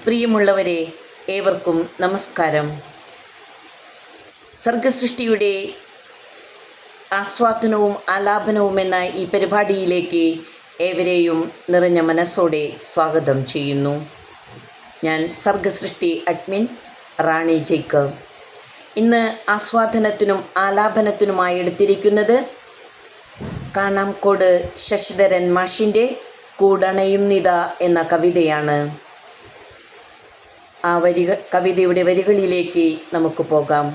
പ്രിയമുള്ളവരെ, ഏവർക്കും നമസ്കാരം. സർഗസൃഷ്ടിയുടെ ആസ്വാദനവും ആലാപനവും എന്ന ഈ പരിപാടിയിലേക്ക് ഏവരെയും നിറഞ്ഞ മനസ്സോടെ സ്വാഗതം ചെയ്യുന്നു. ഞാൻ സർഗസൃഷ്ടി അഡ്മിൻ റാണി ജേക്കബ്. ഇന്ന് ആസ്വാദനത്തിനും ആലാപനത്തിനുമായി എടുത്തിരിക്കുന്നത് കാണാംകോട് ശശിധരൻ മാഷിൻ്റെ കൂടണയുന്നിത എന്ന കവിതയാണ്. ആ കവിതയുടെ വരികളിലേക്ക് നമുക്ക് പോകാം.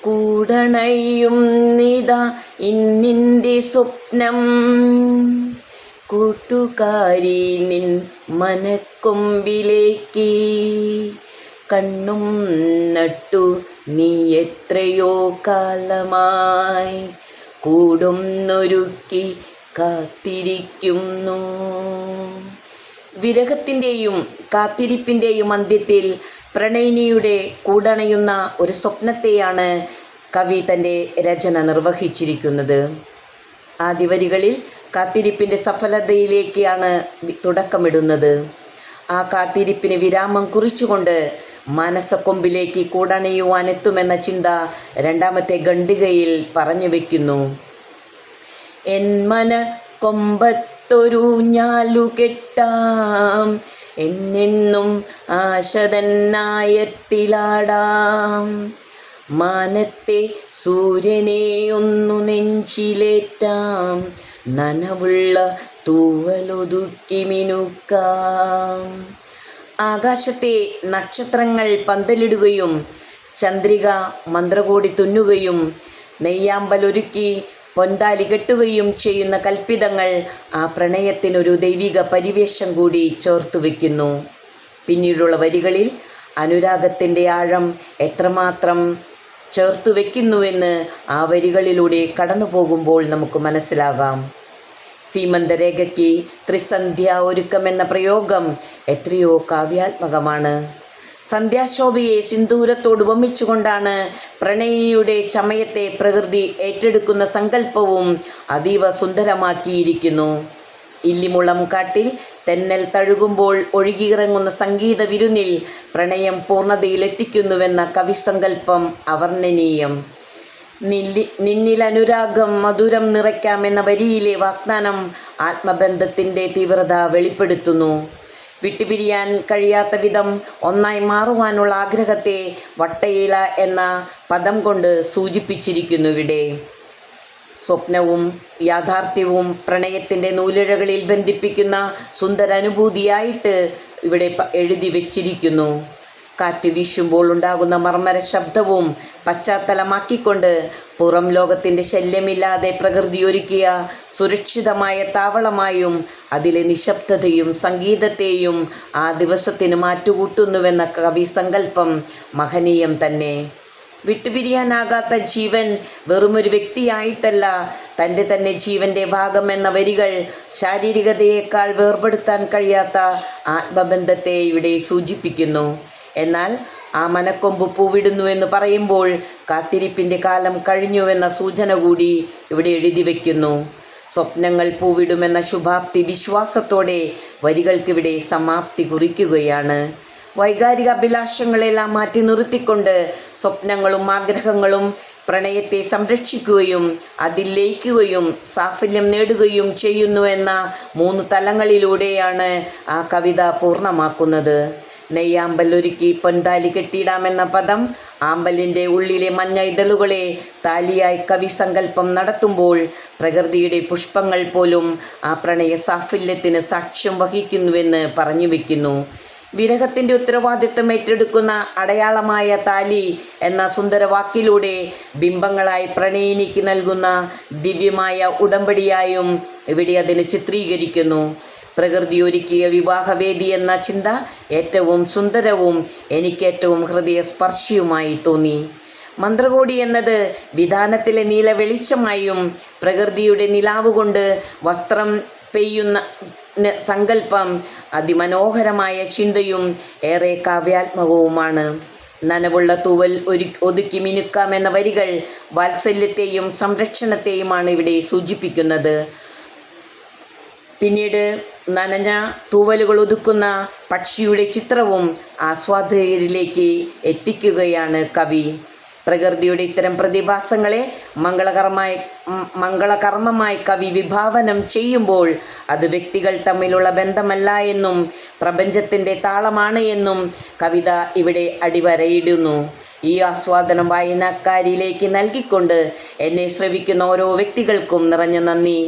കൂടണയുന്നിത ഇന്നിൻ്റെ സ്വപ്നം, കൂട്ടുകാരി നിൻ മനക്കൊമ്പിലേക്ക് കണ്ണും നട്ടു നീ എത്രയോ കാലമായി കൂടുന്നൊരുക്കി കാത്തിരിക്കുന്നു. വിരഹത്തിൻ്റെയും കാത്തിരിപ്പിൻ്റെയും അന്ത്യത്തിൽ പ്രണയിനിയുടെ കൂടണയുന്ന ഒരു സ്വപ്നത്തെയാണ് കവി തൻ്റെ രചന നിർവഹിച്ചിരിക്കുന്നത്. ആദ്യ വരികളിൽ കാത്തിരിപ്പിൻ്റെ സഫലതയിലേക്കാണ് തുടക്കമിടുന്നത്. ആ കാത്തിരിപ്പിന് വിരാമം കുറിച്ചുകൊണ്ട് മാനസക്കൊമ്പിലേക്ക് കൂടണയുവാനെത്തുമെന്ന ചിന്ത രണ്ടാമത്തെ ഖണ്ഡികയിൽ പറഞ്ഞു വയ്ക്കുന്നു. എൻ മന കൊമ്പത്തൊരു ഞാലു കെട്ടാം, എന്നെന്നും ആശതന്നായത്തിലാടാം, മാനത്തെ സൂര്യനെ ഒന്നു നെഞ്ചിലേറ്റാം, നനവുള്ള തൂവലൊതുക്കി മിനുക്കാം. ആകാശത്തെ നക്ഷത്രങ്ങൾ പന്തലിടുകയും ചന്ദ്രിക മന്ത്രകോടി തുന്നുകയും നെയ്യാമ്പലൊരുക്കി പൊന്താലി കെട്ടുകയും ചെയ്യുന്ന കൽപ്പിതങ്ങൾ ആ പ്രണയത്തിനൊരു ദൈവിക പരിവേഷം കൂടി ചേർത്തു വയ്ക്കുന്നു. പിന്നീടുള്ള വരികളിൽ അനുരാഗത്തിൻ്റെ ആഴം എത്രമാത്രം ചേർത്തു വയ്ക്കുന്നുവെന്ന് ആ വരികളിലൂടെ കടന്നു പോകുമ്പോൾ നമുക്ക് മനസ്സിലാകാം. സീമന്തരേഖയ്ക്ക് ത്രിസന്ധ്യ ഒരുക്കമെന്ന പ്രയോഗം എത്രയോ കാവ്യാത്മകമാണ്. സന്ധ്യാശോഭയെ സിന്ദൂരത്തോട് ഉപമിച്ചുകൊണ്ടാണ് പ്രണയിനിയുടെ ചമയത്തെ പ്രകൃതി ഏറ്റെടുക്കുന്ന സങ്കല്പവും അതീവ സുന്ദരമാക്കിയിരിക്കുന്നു. ഇല്ലിമുളം കാട്ടിൽ തെന്നൽ തഴുകുമ്പോൾ ഒഴുകിയിറങ്ങുന്ന സംഗീത വിരുന്നിൽ പ്രണയം പൂർണ്ണതയിലെത്തിക്കുന്നുവെന്ന കവിസങ്കല്പം അവർണ്ണനീയം. നിന്നിൽ അനുരാഗം മധുരം നിറയ്ക്കാമെന്ന വരിയിലെ വാഗ്ദാനം ആത്മബന്ധത്തിൻ്റെ തീവ്രത വെളിപ്പെടുത്തുന്നു. വിട്ടുപിരിയാൻ കഴിയാത്ത വിധം ഒന്നായി മാറുവാനുള്ള ആഗ്രഹത്തെ വട്ടയില എന്ന പദം കൊണ്ട് സൂചിപ്പിച്ചിരിക്കുന്നു. ഇവിടെ സ്വപ്നവും യാഥാർത്ഥ്യവും പ്രണയത്തിൻ്റെ നൂലിഴകളിൽ ബന്ധിപ്പിക്കുന്ന സുന്ദര അനുഭൂതിയായിട്ട് ഇവിടെ എഴുതി വച്ചിരിക്കുന്നു. കാറ്റ് വീശുമ്പോൾ ഉണ്ടാകുന്ന മർമ്മര ശബ്ദവും പശ്ചാത്തലമാക്കിക്കൊണ്ട് പുറം ലോകത്തിൻ്റെ ശല്യമില്ലാതെ പ്രകൃതി ഒരുക്കിയ സുരക്ഷിതമായ താവളമായും അതിലെ നിശബ്ദതയും സംഗീതത്തെയും ആ ദിവസത്തിന് മാറ്റുകൂട്ടുന്നുവെന്ന കവി സങ്കല്പം മഹനീയം തന്നെ. വിട്ടുപിരിയാനാകാത്ത ജീവൻ വെറുമൊരു വ്യക്തിയായിട്ടല്ല, തൻ്റെ തന്നെ ജീവൻ്റെ ഭാഗം എന്ന വരികൾ ശാരീരികതയേക്കാൾ വേർപെടുത്താൻ കഴിയാത്ത ആത്മബന്ധത്തെ ഇവിടെ സൂചിപ്പിക്കുന്നു. എന്നാൽ ആ മനക്കൊമ്പ് പൂവിടുന്നു എന്ന് പറയുമ്പോൾ കാത്തിരിപ്പിൻ്റെ കാലം കഴിഞ്ഞുവെന്ന സൂചന കൂടി ഇവിടെ എഴുതി വയ്ക്കുന്നു. സ്വപ്നങ്ങൾ പൂവിടുമെന്ന ശുഭാപ്തി വിശ്വാസത്തോടെ വരികൾക്കിവിടെ സമാപ്തി കുറിക്കുകയാണ്. വൈകാരിക അഭിലാഷങ്ങളെല്ലാം മാറ്റി നിർത്തിക്കൊണ്ട് സ്വപ്നങ്ങളും ആഗ്രഹങ്ങളും പ്രണയത്തെ സംരക്ഷിക്കുകയും അതിൽ ലയിക്കുകയും സാഫല്യം നേടുകയും ചെയ്യുന്നു എന്ന 3 തലങ്ങളിലൂടെയാണ് ആ കവിത പൂർണ്ണമാക്കുന്നത്. നെയ്യാമ്പലൊരുക്കി പൊൻതാലി കെട്ടിയിടാമെന്ന പദം ആമ്പലിൻ്റെ ഉള്ളിലെ മഞ്ഞ ഇതളുകളെ താലിയായി കവിസങ്കല്പം നടത്തുമ്പോൾ പ്രകൃതിയുടെ പുഷ്പങ്ങൾ പോലും ആ പ്രണയ സാഫല്യത്തിന് സാക്ഷ്യം വഹിക്കുന്നുവെന്ന് പറഞ്ഞു വയ്ക്കുന്നു. വിരഹത്തിൻ്റെ ഉത്തരവാദിത്വം ഏറ്റെടുക്കുന്ന അടയാളമായ താലി എന്ന സുന്ദരവാക്കിലൂടെ ബിംബങ്ങളായി പ്രണയിനിക്ക് നൽകുന്ന ദിവ്യമായ ഉടമ്പടിയായും ഇവിടെ അതിനെ ചിത്രീകരിക്കുന്നു. പ്രകൃതി ഒരുക്കിയ വിവാഹവേദി എന്ന ചിന്ത ഏറ്റവും സുന്ദരവും എനിക്കേറ്റവും ഹൃദയസ്പർശിയുമായി തോന്നി. മന്ത്രകോടി എന്നത് വിധാനത്തിലെ നീല വെളിച്ചമായും പ്രകൃതിയുടെ നിലാവ് കൊണ്ട് വസ്ത്രം പെയ്യുന്ന സങ്കല്പം അതിമനോഹരമായ ചിന്തയും ഏറെ കാവ്യാത്മകവുമാണ്. നനവുള്ള തൂവൽ ഒതുക്കി മിനുക്കാമെന്ന വരികൾ വാത്സല്യത്തെയും സംരക്ഷണത്തെയുമാണ് ഇവിടെ സൂചിപ്പിക്കുന്നത്. പിന്നീട് നനഞ്ഞ തൂവലുകൾ ഒതുക്കുന്ന പക്ഷിയുടെ ചിത്രവും ആസ്വാദകരിലേക്ക് എത്തിക്കുകയാണ് കവി. പ്രകൃതിയുടെ ഇത്തരം പ്രതിഭാസങ്ങളെ മംഗളകർമ്മമായി കവി വിഭാവനം ചെയ്യുമ്പോൾ അത് വ്യക്തികൾ തമ്മിലുള്ള ബന്ധമല്ല എന്നും പ്രപഞ്ചത്തിൻ്റെ താളമാണ് എന്നും കവിത ഇവിടെ അടിവരയിടുന്നു. ഈ ആസ്വാദനം വായനക്കാരിലേക്ക് നൽകിക്കൊണ്ട് എന്നെ ശ്രവിക്കുന്ന ഓരോ വ്യക്തികൾക്കും നിറഞ്ഞ നന്ദി.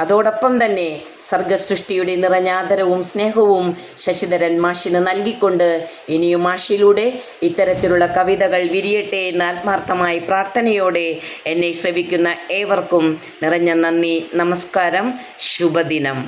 അതോടൊപ്പം തന്നെ സർഗസൃഷ്ടിയുടെ നിറഞ്ഞ ആദരവും സ്നേഹവും ശശിധരൻ മാഷിന് നൽകിക്കൊണ്ട് ഇനിയും മാഷിലൂടെ ഇത്തരത്തിലുള്ള കവിതകൾ വിരിയട്ടെ എന്ന ആത്മാർത്ഥമായ പ്രാർത്ഥനയോടെ എന്നെ ശ്രവിക്കുന്ന ഏവർക്കും നിറഞ്ഞ നന്ദി. നമസ്കാരം. ശുഭദിനം.